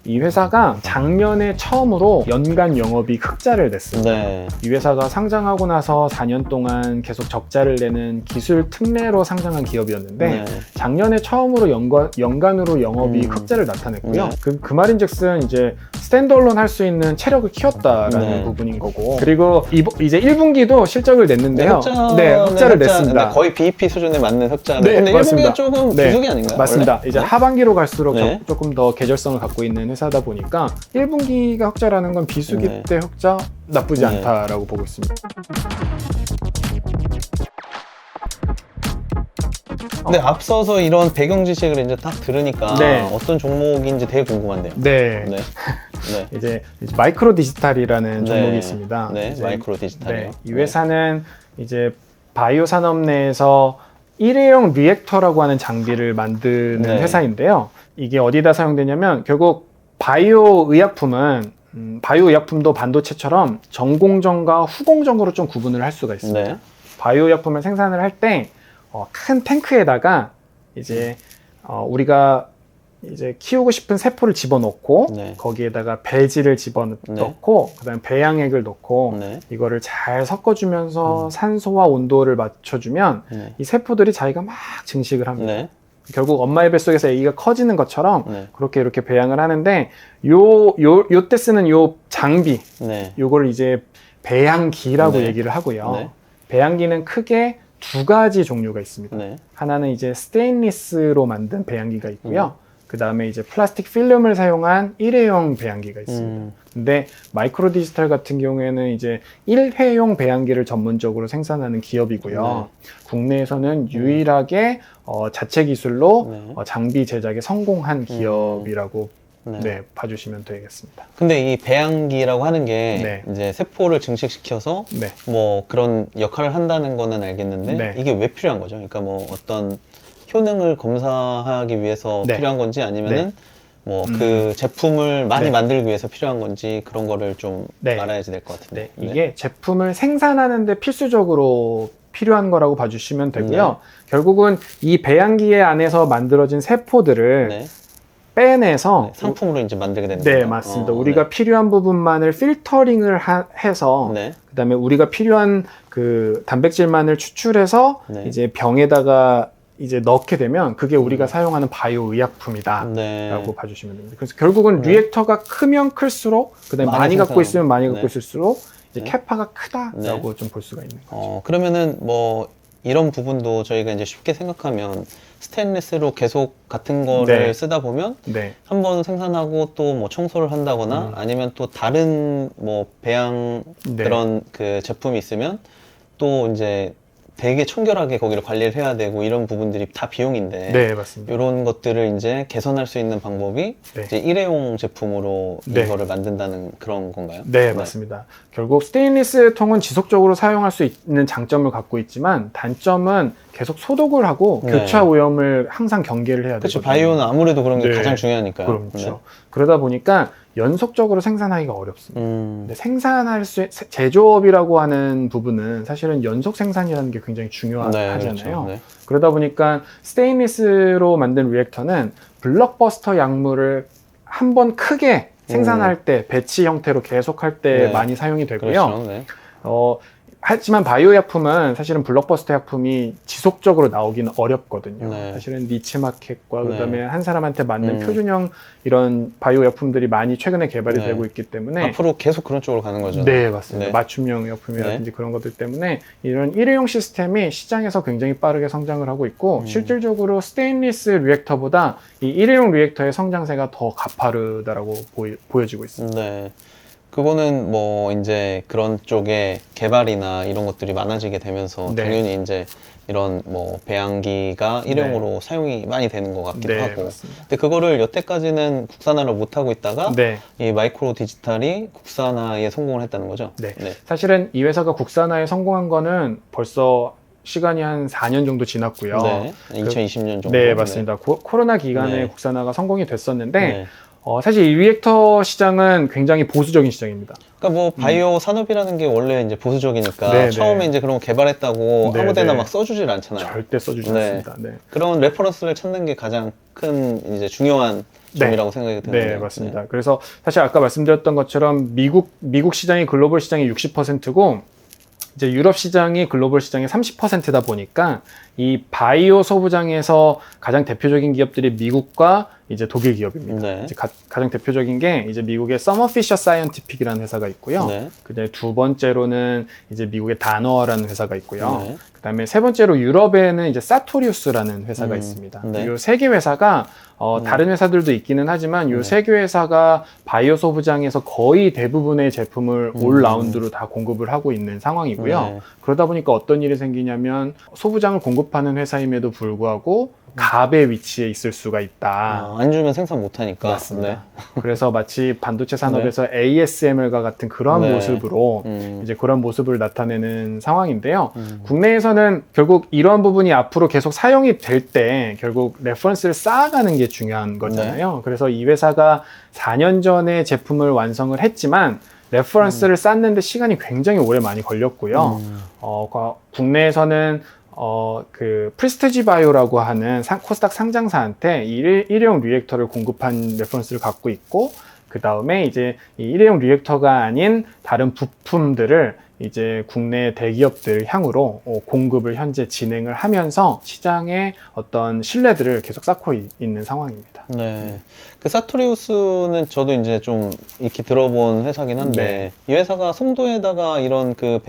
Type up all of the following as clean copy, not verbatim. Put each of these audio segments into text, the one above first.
이 회사가 작년에 처음으로 연간 영업이 흑자를 냈습니다. 네. 이 회사가 상장하고 나서 4년 동안 계속 적자를 내는 기술 특례로 상장한 기업이었는데 네. 작년에 처음으로 연간으로 영업이 흑자를 나타냈고요. 네. 그 말인즉슨 이제 스탠드얼론 할 수 있는 체력을 키웠다라는 네. 부분인 거고, 그리고 이제 1분기도 실적을 냈는데요. 네, 흑자를 냈습니다. 거의 BEP 수준에 맞는 흑자는. 네, 근데 맞습니다. 1분기가 조금 네, 부족이 아닌가요? 맞습니다. 원래? 이제 네? 하반기로 갈수록 네. 조금 더 계절성을 갖고 있는 회사다 보니까 1분기가 흑자라는 건 비수기 네. 때 흑자 나쁘지 네. 않다라고 보고 있습니다. 근데 앞서서 이런 배경 지식을 이제 딱 들으니까 네. 어떤 종목인지 되게 궁금한데요. 네. 네. 네. 이제 마이크로 디지털이라는 네. 종목이 있습니다. 네, 이제 마이크로 디지털이요. 네, 이 회사는 이제 바이오 산업 내에서 일회용 리액터라고 하는 장비를 만드는 네. 회사인데요. 이게 어디다 사용되냐면 결국 바이오 의약품도 반도체처럼 전공정과 후공정으로 좀 구분을 할 수가 있습니다. 네. 바이오 의약품을 생산을 할 때 큰 탱크에다가 이제 우리가 이제 키우고 싶은 세포를 집어넣고 네. 거기에다가 배지를 집어넣고 그다음에 배양액을 넣고 네. 이거를 잘 섞어주면서 산소와 온도를 맞춰주면 네. 이 세포들이 자기가 막 증식을 합니다. 네. 결국 엄마의 뱃속에서 아기가 커지는 것처럼 네. 그렇게 이렇게 배양을 하는데 요때 쓰는 요 장비 네. 요거를 이제 배양기라고 네. 얘기를 하고요. 네. 배양기는 크게 두 가지 종류가 있습니다. 네. 하나는 이제 스테인리스로 만든 배양기가 있고요. 그 다음에 이제 플라스틱 필름을 사용한 일회용 배양기가 있습니다. 근데 마이크로 디지털 같은 경우에는 이제 일회용 배양기를 전문적으로 생산하는 기업이고요. 국내에서는 유일하게 자체 기술로 네. 장비 제작에 성공한 기업이라고 네. 봐주시면 되겠습니다. 근데 이 배양기라고 하는 게 네. 이제 세포를 증식시켜서 네. 뭐 그런 역할을 한다는 거는 알겠는데 네. 이게 왜 필요한 거죠? 그러니까 뭐 어떤 효능을 검사하기 위해서 네. 필요한 건지 아니면은 네. 뭐 그 제품을 많이 네. 만들기 위해서 필요한 건지 그런 거를 좀 네. 알아야지 될 것 같은데. 네. 이게 제품을 생산하는데 필수적으로 필요한 거라고 봐주시면 되고요. 결국은 이 배양기 안에서 만들어진 세포들을 네. 빼내서 상품으로 이제 만들게 되는 네, 거죠. 맞습니다. 우리가 필요한 부분만을 필터링을 해서 네. 그다음에 우리가 필요한 그 단백질만을 추출해서 네. 이제 병에다가 이제 넣게 되면 그게 우리가 사용하는 바이오 의약품이다라고 네. 봐주시면 됩니다. 그래서 결국은 리액터가 크면 클수록 그다음에 많이 갖고 있으면 많이 갖고 네. 있을수록 이제 네. 캐파가 크다라고 좀 볼 수가 있는 거죠. 그러면은 뭐 이런 부분도 저희가 이제 쉽게 생각하면 스테인리스로 계속 같은 거를 네. 쓰다 보면 네. 한번 생산하고 또 뭐 청소를 한다거나 아니면 또 다른 뭐 배양 네. 그런 그 제품이 있으면 또 이제 되게 청결하게 거기를 관리를 해야 되고 이런 부분들이 다 비용인데 네, 맞습니다. 이런 것들을 이제 개선할 수 있는 방법이 네. 이제 일회용 제품으로 네. 이거를 만든다는 그런 건가요? 네, 맞습니다. 결국 스테인리스 통은 지속적으로 사용할 수 있는 장점을 갖고 있지만 단점은 계속 소독을 하고 네. 교차 오염을 항상 경계를 해야 그렇죠. 되거든요. 바이오는 아무래도 그런 게 네. 가장 중요하니까요. 그렇죠. 그러다 보니까 연속적으로 생산하기가 어렵습니다. 근데 제조업이라고 하는 부분은 사실은 연속 생산이라는 게 굉장히 중요하잖아요. 그렇죠. 네. 그러다 보니까 스테인리스로 만든 리액터는 블록버스터 약물을 한 번 크게 생산할 때 배치 형태로 계속할 때 네. 많이 사용이 되고요. 그렇죠. 네. 하지만 바이오 약품은 사실은 블록버스터 약품이 지속적으로 나오기는 어렵거든요. 네. 사실은 니치 마켓과 네. 그다음에 한 사람한테 맞는 표준형 이런 바이오 약품들이 많이 최근에 개발이 네. 되고 있기 때문에 앞으로 계속 그런 쪽으로 가는 거죠. 네, 맞습니다. 네. 맞춤형 약품이라든지 그런 것들 때문에 이런 일회용 시스템이 시장에서 굉장히 빠르게 성장을 하고 있고 실질적으로 스테인리스 리액터보다 이 일회용 리액터의 성장세가 더 가파르다라고 보여지고 있습니다. 네. 그거는 뭐 이제 그런 쪽에 개발이나 이런 것들이 많아지게 되면서 네. 당연히 이제 이런 뭐 배양기가 일회용으로 사용이 많이 되는 것 같기도 네, 하고. 맞습니다. 근데 그거를 여태까지는 국산화를 못 하고 있다가 네. 이 마이크로 디지털이 국산화에 성공을 했다는 거죠. 네. 사실은 이 회사가 국산화에 성공한 거는 벌써 시간이 한 4년 정도 지났고요. 네. 2020년 정도. 네, 맞습니다. 코로나 기간에 네. 국산화가 성공이 됐었는데 네. 사실 이 리액터 시장은 굉장히 보수적인 시장입니다. 그러니까 뭐 바이오 산업이라는 게 원래 이제 보수적이니까 네, 처음에 네. 이제 그런 거 개발했다고 네, 아무데나 네. 막 써주질 않잖아요. 절대 써주지 네. 않습니다. 네. 그런 레퍼런스를 찾는 게 가장 큰 이제 중요한 점이라고 생각이 드는데요. 네, 맞습니다. 그래서 사실 아까 말씀드렸던 것처럼 미국 시장이 글로벌 시장의 60%고 이제 유럽 시장이 글로벌 시장의 30%다 보니까 이 바이오 소부장에서 가장 대표적인 기업들이 미국과 이제 독일 기업입니다. 네. 이제 가장 대표적인 게 이제 미국의 서머 피셔 사이언티픽이라는 회사가 있고요. 네. 그다음에 두 번째로는 이제 미국의 다너라는 회사가 있고요. 네. 그다음에 세 번째로 유럽에는 이제 사토리우스라는 회사가 있습니다. 네. 이 세 개 회사가 다른 회사들도 있기는 하지만 이 세 개 회사가 바이오 소부장에서 거의 대부분의 제품을 올 라운드로 다 공급을 하고 있는 상황이고요. 네. 그러다 보니까 어떤 일이 생기냐면 소부장을 공급하는 회사임에도 불구하고 갑의 위치에 있을 수가 있다. 안 주면 생산 못 하니까. 맞습니다. 그래서 마치 반도체 산업에서 ASML과 같은 그런 네. 모습으로 이제 그런 모습을 나타내는 상황인데요. 음. 국내에서는 결국 이런 부분이 앞으로 계속 사용이 될 때 결국 레퍼런스를 쌓아가는 게 중요한 거잖아요. 그래서 이 회사가 4년 전에 제품을 완성을 했지만 레퍼런스를 쌓는데 시간이 굉장히 오래 많이 걸렸고요. 국내에서는 그 프리스티지 바이오라고 하는 코스닥 상장사한테 이 일회용 리액터를 공급한 레퍼런스를 갖고 있고, 그 다음에 이제 이 일회용 리액터가 아닌 다른 부품들을 이제 국내 대기업들 향으로 공급을 현재 진행을 하면서 시장의 어떤 신뢰들을 계속 쌓고 있는 상황입니다. 네. 그 사토리우스는 저도 이제 좀 익히 들어본 회사긴 한데, 이 회사가 송도에다가 이런 그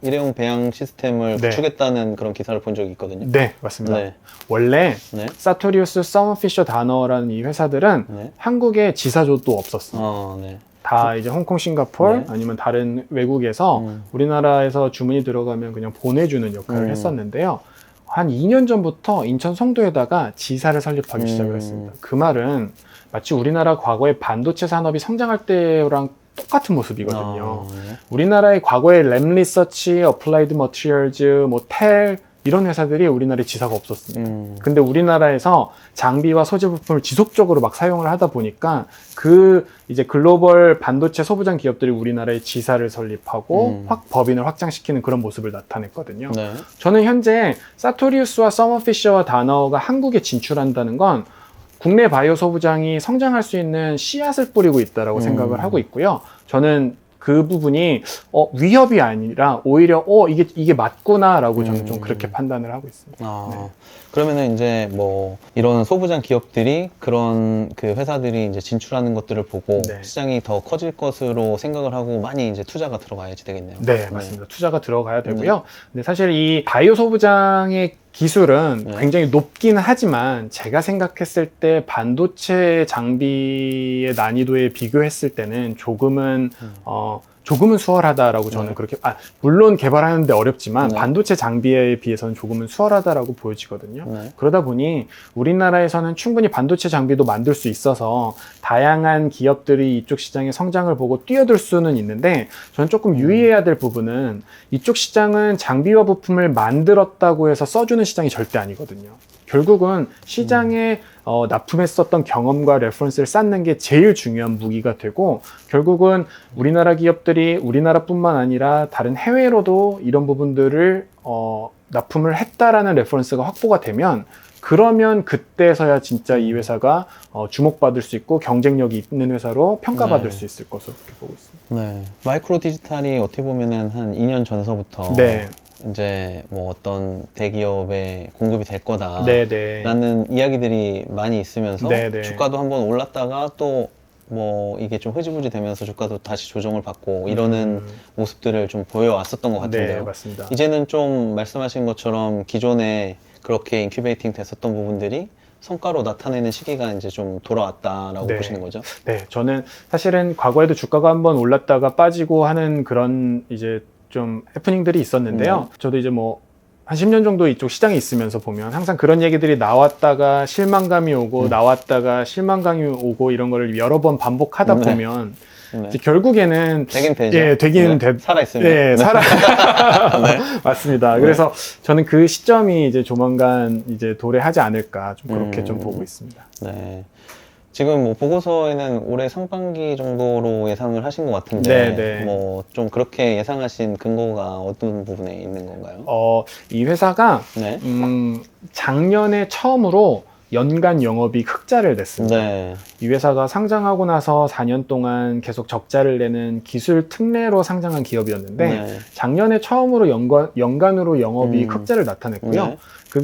일회용 배양 시스템을 네. 구축했다는 그런 기사를 본 적이 있거든요. 네, 맞습니다. 네. 원래 네. 사토리우스, 서머피셔, 다너라는 이 회사들은 네. 한국에 지사조도 없었어요. 네. 다 이제 홍콩, 싱가포르 네. 아니면 다른 외국에서 우리나라에서 주문이 들어가면 그냥 보내주는 역할을 했었는데요. 한 2년 전부터 인천 송도에다가 지사를 설립하기 시작을 했습니다. 그 말은 마치 우리나라 과거의 반도체 산업이 성장할 때랑 똑같은 모습이거든요. 네. 우리나라의 과거의 램 리서치, 어플라이드 머티리얼즈, 텔 이런 회사들이 우리나라에 지사가 없었습니다. 근데 우리나라에서 장비와 소재 부품을 지속적으로 막 사용을 하다 보니까 그 이제 글로벌 반도체 소부장 기업들이 우리나라에 지사를 설립하고 법인을 확장시키는 그런 모습을 나타냈거든요. 네. 저는 현재 사토리우스와 서머피셔와 다너가 한국에 진출한다는 건 국내 바이오 소부장이 성장할 수 있는 씨앗을 뿌리고 있다라고 생각을 하고 있고요. 저는 그 부분이 위협이 아니라 오히려 이게 맞구나라고 저는 좀 그렇게 판단을 하고 있습니다. 네. 그러면은 이제 뭐 이런 소부장 기업들이 그런 그 회사들이 이제 진출하는 것들을 보고 네. 시장이 더 커질 것으로 생각을 하고 많이 이제 투자가 들어가야지 되겠네요. 네, 맞습니다. 투자가 들어가야 되고요. 근데 사실 이 바이오 소부장의 기술은 네. 굉장히 높긴 하지만 제가 생각했을 때 반도체 장비의 난이도에 비교했을 때는 조금은 수월하다라고 저는 그렇게 물론 개발하는데 어렵지만 네. 반도체 장비에 비해서는 조금은 수월하다라고 보여지거든요. 네. 그러다 보니 우리나라에서는 충분히 반도체 장비도 만들 수 있어서 다양한 기업들이 이쪽 시장의 성장을 보고 뛰어들 수는 있는데 저는 조금 유의해야 될 부분은 이쪽 시장은 장비와 부품을 만들었다고 해서 써주는 시장이 절대 아니거든요. 결국은 시장에 납품했었던 경험과 레퍼런스를 쌓는 게 제일 중요한 무기가 되고, 결국은 우리나라 기업들이 우리나라뿐만 아니라 다른 해외로도 이런 부분들을 납품을 했다라는 레퍼런스가 확보가 되면, 그러면 그때서야 진짜 이 회사가 주목받을 수 있고 경쟁력이 있는 회사로 평가받을 네. 수 있을 것으로 그렇게 보고 있습니다. 네. 마이크로 디지털이 어떻게 보면은 한 2년 전서부터 네. 이제 뭐 어떤 대기업에 공급이 될 거다 네네. 라는 이야기들이 많이 있으면서 네네. 주가도 한번 올랐다가 또 뭐 이게 좀 흐지부지 되면서 주가도 다시 조정을 받고 이러는 모습들을 좀 보여왔었던 것 같은데요. 네, 맞습니다. 이제는 좀 말씀하신 것처럼 기존에 그렇게 인큐베이팅 됐었던 부분들이 성과로 나타내는 시기가 이제 좀 돌아왔다라고 네. 보시는 거죠? 네, 저는 사실은 과거에도 주가가 한번 올랐다가 빠지고 하는 그런 이제 좀 해프닝들이 있었는데요. 저도 이제 뭐 한 10년 정도 이쪽 시장에 있으면서 보면 항상 그런 얘기들이 나왔다가 실망감이 오고 나왔다가 실망감이 오고 이런 거를 여러 번 반복하다 네. 보면 네. 이제 결국에는 되긴 되죠. 예, 되긴 네. 살아있으면. 네, 네. 맞습니다. 네. 그래서 저는 그 시점이 이제 조만간 이제 도래하지 않을까 좀 그렇게 좀 보고 있습니다. 네. 지금 뭐 보고서에는 올해 상반기 정도로 예상을 하신 것 같은데, 네. 뭐 좀 그렇게 예상하신 근거가 어떤 부분에 있는 건가요? 이 회사가 네. 작년에 처음으로 연간 영업이익 흑자를 냈습니다. 네. 이 회사가 상장하고 나서 4년 동안 계속 적자를 내는 기술 특례로 상장한 기업이었는데 네. 작년에 처음으로 연간으로 영업이익 흑자를 나타냈고요. 네.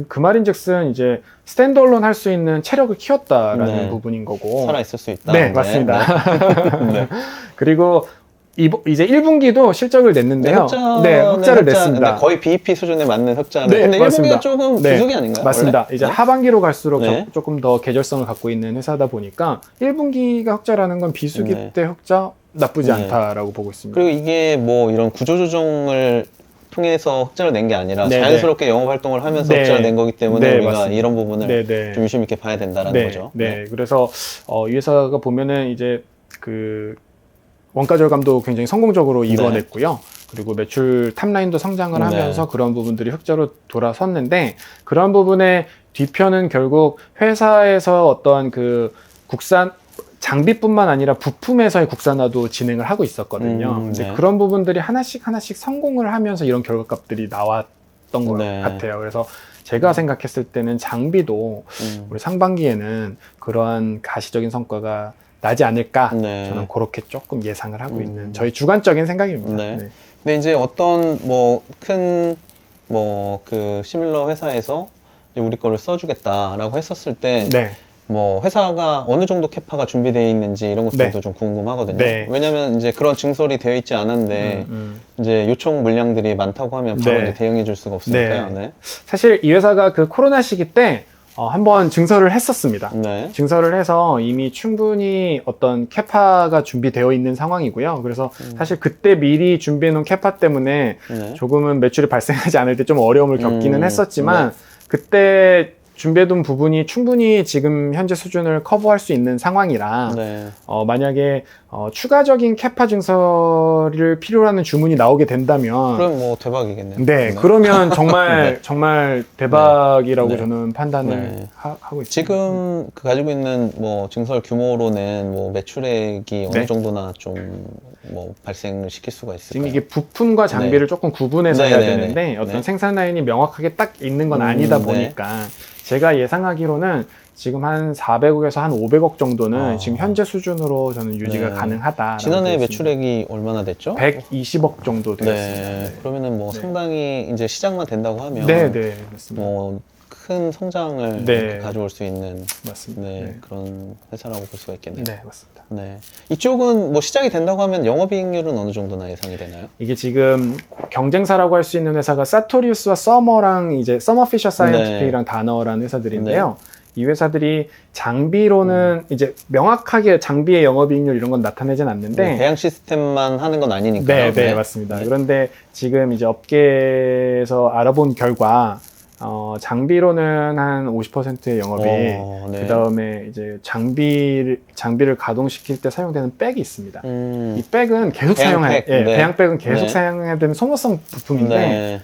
그 말인즉슨 이제 스탠드얼론 할 수 있는 체력을 키웠다라는 네. 부분인 거고. 살아있을 수 있다. 네, 맞습니다. 네. 그리고 이제 1분기도 실적을 냈는데요. 흑자를 냈습니다. 거의 BEP 수준에 맞는 흑자를. 네, 근데 맞습니다. 1분기가 조금 네, 부족이 아닌가요? 맞습니다. 원래? 이제 네? 하반기로 갈수록 네. 조금 더 계절성을 갖고 있는 회사다 보니까 1분기가 흑자라는 건 비수기 네. 때 흑자 나쁘지 네. 않다라고 보고 있습니다. 그리고 이게 뭐 이런 구조조정을 통해서 흑자를 낸 게 아니라 네, 자연스럽게 영업 활동을 하면서 네. 흑자를 낸 거기 때문에 네, 우리가 맞습니다. 이런 부분을 네. 좀 유심 있게 봐야 된다라는 네, 거죠. 네. 그래서 이 회사가 보면은 이제 그 원가 절감도 굉장히 성공적으로 이뤄냈고요. 그리고 매출 탑라인도 성장을 네. 하면서 그런 부분들이 흑자로 돌아섰는데 그런 부분의 뒤편은 결국 회사에서 어떤 그 국산 장비뿐만 아니라 부품에서의 국산화도 진행을 하고 있었거든요. 근데 네. 그런 부분들이 하나씩 성공을 하면서 이런 결과값들이 나왔던 것 네. 같아요. 그래서 제가 생각했을 때는 장비도 우리 상반기에는 그러한 가시적인 성과가 나지 않을까 네. 저는 그렇게 조금 예상을 하고 있는 저희 주관적인 생각입니다. 네. 네. 근데 이제 어떤 뭐 큰 뭐 그 시밀러 회사에서 이제 우리 거를 써주겠다라고 했었을 때 네. 뭐 회사가 어느 정도 캐파가 준비되어 있는지 이런 것들도 네. 좀 궁금하거든요. 네. 왜냐면 이제 그런 증설이 되어 있지 않은데 이제 요청 물량들이 많다고 하면 바로 네. 이제 대응해 줄 수가 없으니까요. 네. 사실 이 회사가 그 코로나 시기 때 한번 증설을 했었습니다. 네. 증설을 해서 이미 충분히 어떤 캐파가 준비되어 있는 상황이고요. 그래서 사실 그때 미리 준비해 놓은 캐파 때문에 네. 조금은 매출이 발생하지 않을 때 좀 어려움을 겪기는 했었지만 네. 그때 준비해둔 부분이 충분히 지금 현재 수준을 커버할 수 있는 상황이라 네. 만약에 추가적인 캐파 증설을 필요로 하는 주문이 나오게 된다면 그럼 뭐 대박이겠네요. 네, 그러면 정말 네. 정말 대박이라고 네. 저는 판단을 네. 하고 있습니다. 지금 그 가지고 있는 뭐 증설 규모로는 뭐 매출액이 어느 네. 정도나 좀 뭐 발생을 시킬 수가 있을까요? 지금 이게 부품과 장비를 네. 조금 구분해서 네, 해야 네, 되는데 네. 어떤 네. 생산 라인이 명확하게 딱 있는 건 아니다 네. 보니까 제가 예상하기로는 지금 한 400억에서 한 500억 정도는 지금 현재 수준으로 저는 유지가 네. 가능하다. 지난해 매출액이 얼마나 됐죠? 120억 정도 되었습니다. 네. 그러면은 뭐 네. 상당히 이제 시장만 된다고 하면 네, 맞습니다. 뭐 큰 성장을 네. 이렇게 가져올 수 있는 맞습니다. 네, 네. 그런 회사라고 볼 수가 있겠네요. 네, 맞습니다. 네. 이쪽은 뭐 시작이 된다고 하면 영업이익률은 어느 정도나 예상이 되나요? 이게 지금 경쟁사라고 할 수 있는 회사가 사토리우스와 서머랑 이제 서머 피셔 사이언티픽이랑 다너라는 회사들인데요. 이 회사들이 장비로는 이제 명확하게 장비의 영업이익률 이런 건 나타내진 않는데 배양 시스템만 하는 건 아니니까요. 네, 맞습니다. 네. 그런데 지금 이제 업계에서 알아본 결과 장비로는 한 50%의 영업이 네. 그 다음에 이제 장비를 가동시킬 때 사용되는 백이 있습니다. 이 백은 계속 사용해야 배양팩. 네. 배양백은 계속 네. 사용해야 되는 소모성 부품인데 네.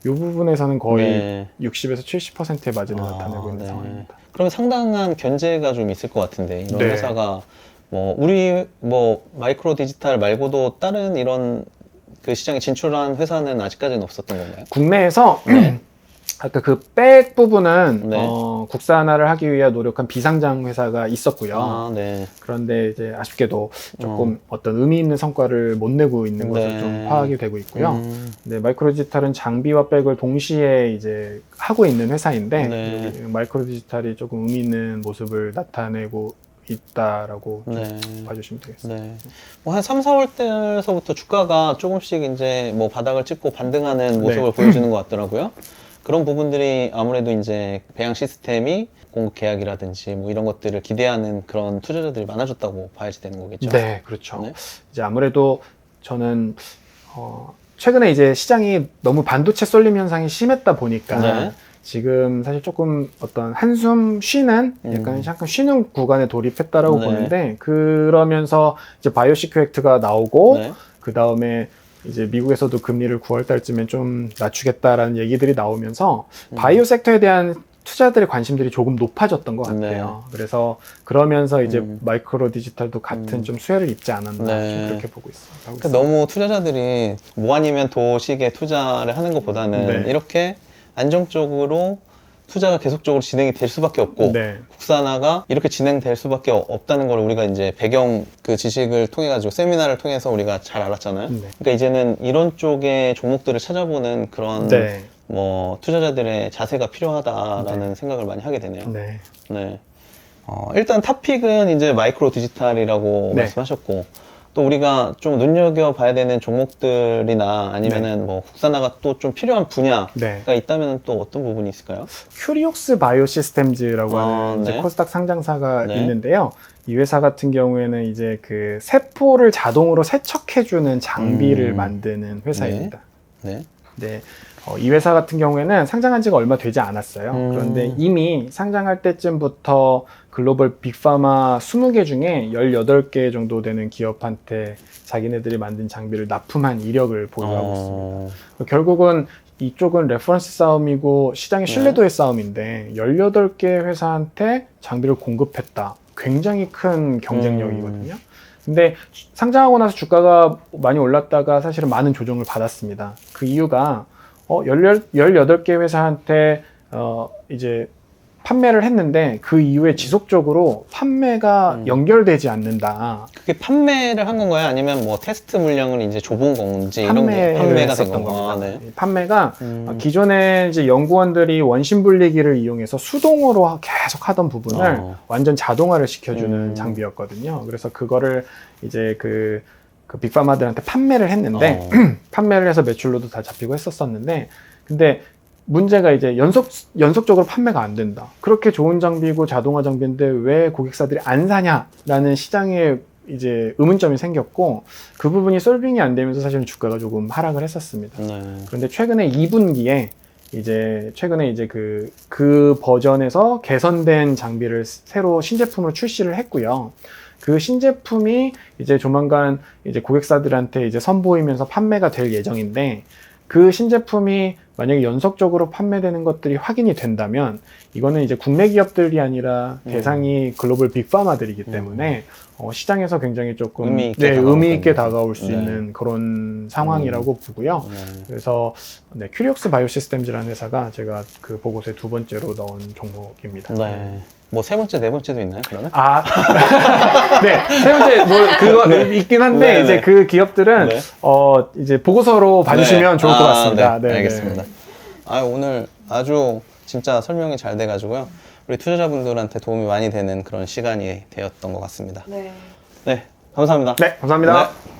이 부분에서는 거의 네. 60에서 70%의 마진을 나타내고 있는 네. 상황입니다. 그럼 상당한 견제가 좀 있을 것 같은데 이런 네. 회사가 뭐 우리 뭐 마이크로 디지털 말고도 다른 이런 그 시장에 진출한 회사는 아직까지는 없었던 건가요? 국내에서 네. 아까 그 백 부분은 네. 국산화를 하기 위해 노력한 비상장 회사가 있었고요. 아, 네. 그런데 이제 아쉽게도 조금 어떤 의미 있는 성과를 못 내고 있는 것을 네. 좀 파악이 되고 있고요. 네, 마이크로 디지털은 장비와 백을 동시에 이제 하고 있는 회사인데 네. 여기 마이크로 디지털이 조금 의미 있는 모습을 나타내고 있다라고 좀 네. 봐주시면 되겠습니다. 네. 뭐 한 3, 4월 때서부터 주가가 조금씩 이제 뭐 바닥을 찍고 반등하는 모습을 보여주는 것 같더라고요. 그런 부분들이 아무래도 이제 배양 시스템이 공급 계약이라든지 뭐 이런 것들을 기대하는 그런 투자자들이 많아졌다고 봐야지 되는 거겠죠. 네, 그렇죠. 네. 이제 아무래도 저는 최근에 이제 시장이 너무 반도체 쏠림 현상이 심했다 보니까 네. 지금 사실 조금 어떤 한숨 쉬는 약간 잠깐 쉬는 구간에 돌입했다라고 네. 보는데 그러면서 이제 바이오 시큐 액트가 나오고 네. 그 다음에 이제 미국에서도 금리를 9월 달쯤에 좀 낮추겠다라는 얘기들이 나오면서 바이오 섹터에 대한 투자들의 관심들이 조금 높아졌던 것 같아요. 그래서 그러면서 이제 마이크로 디지털도 같은 좀 수혜를 입지 않았나 네. 좀 그렇게 보고 있습니다. 그러니까 너무 투자자들이 뭐 아니면 도식에 투자를 하는 것보다는 네. 이렇게 안정적으로 투자가 계속적으로 진행이 될 수밖에 없고 네. 국산화가 이렇게 진행될 수밖에 없다는 걸 우리가 이제 배경 그 지식을 통해 가지고 세미나를 통해서 우리가 잘 알았잖아요. 네. 그러니까 이제는 이런 쪽의 종목들을 찾아보는 그런 네. 뭐 투자자들의 자세가 필요하다라는 생각을 많이 하게 되네요. 네. 네. 일단 탑픽은 이제 마이크로 디지털이라고 네. 말씀하셨고, 또 우리가 좀 눈여겨봐야 되는 종목들이나 아니면은 뭐 국산화가 또 좀 필요한 분야가 네. 있다면 또 어떤 부분이 있을까요? 큐리옥스 바이오시스템즈라고 하는 네. 이제 코스닥 상장사가 네. 있는데요. 이 회사 같은 경우에는 이제 그 세포를 자동으로 세척해주는 장비를 만드는 회사입니다. 네. 네. 이 회사 같은 경우에는 상장한 지가 얼마 되지 않았어요. 그런데 이미 상장할 때쯤부터 글로벌 빅파마 20개 중에 18개 정도 되는 기업한테 자기네들이 만든 장비를 납품한 이력을 보유하고 있습니다. 결국은 이쪽은 레퍼런스 싸움이고 시장의 신뢰도의 싸움인데 18개 회사한테 장비를 공급했다. 굉장히 큰 경쟁력이거든요. 근데 상장하고 나서 주가가 많이 올랐다가 사실은 많은 조정을 받았습니다. 그 이유가 18개 회사한테 이제 판매를 했는데 그 이후에 지속적으로 판매가 연결되지 않는다. 그게 판매를 한 건가요? 아니면 뭐 테스트 물량을 이제 좁은 건지 이런 게 판매가 된 했었던 건가요? 겁니다. 네. 판매가 기존에 이제 연구원들이 원심 분리기를 이용해서 수동으로 계속 하던 부분을 완전 자동화를 시켜주는 장비였거든요. 그래서 그거를 이제 그 빅파마들한테 판매를 했는데 판매를 해서 매출로도 다 잡히고 했었었는데, 근데 문제가 이제 연속적으로 판매가 안 된다. 그렇게 좋은 장비고 자동화 장비인데 왜 고객사들이 안 사냐라는 시장에 이제 의문점이 생겼고, 그 부분이 솔빙이 안 되면서 사실은 주가가 조금 하락을 했었습니다. 네. 그런데 최근에 2분기에 최근에 이제 그 버전에서 개선된 장비를 새로 신제품으로 출시를 했고요. 그 신제품이 이제 조만간 이제 고객사들한테 이제 선보이면서 판매가 될 예정인데, 그 신제품이 만약에 연속적으로 판매되는 것들이 확인이 된다면 이거는 이제 국내 기업들이 아니라 대상이 글로벌 빅파마들이기 때문에 시장에서 굉장히 조금 의미 있게 다가올 수 있는 그런 상황이라고 보고요. 그래서 큐리옥스 바이오시스템즈라는 회사가 제가 그 보고서에 2번째로 넣은 종목입니다. 네. 뭐 세 번째, 네 번째도 있나요, 그러면? 네, 세 번째 그거 있긴 한데 네네. 이제 그 기업들은 이제 보고서로 봐주시면 좋을 것 같습니다. 네, 알겠습니다. 오늘 아주 진짜 설명이 잘 돼가지고요. 우리 투자자분들한테 도움이 많이 되는 그런 시간이 되었던 것 같습니다. 네. 네, 감사합니다. 네, 감사합니다. 네.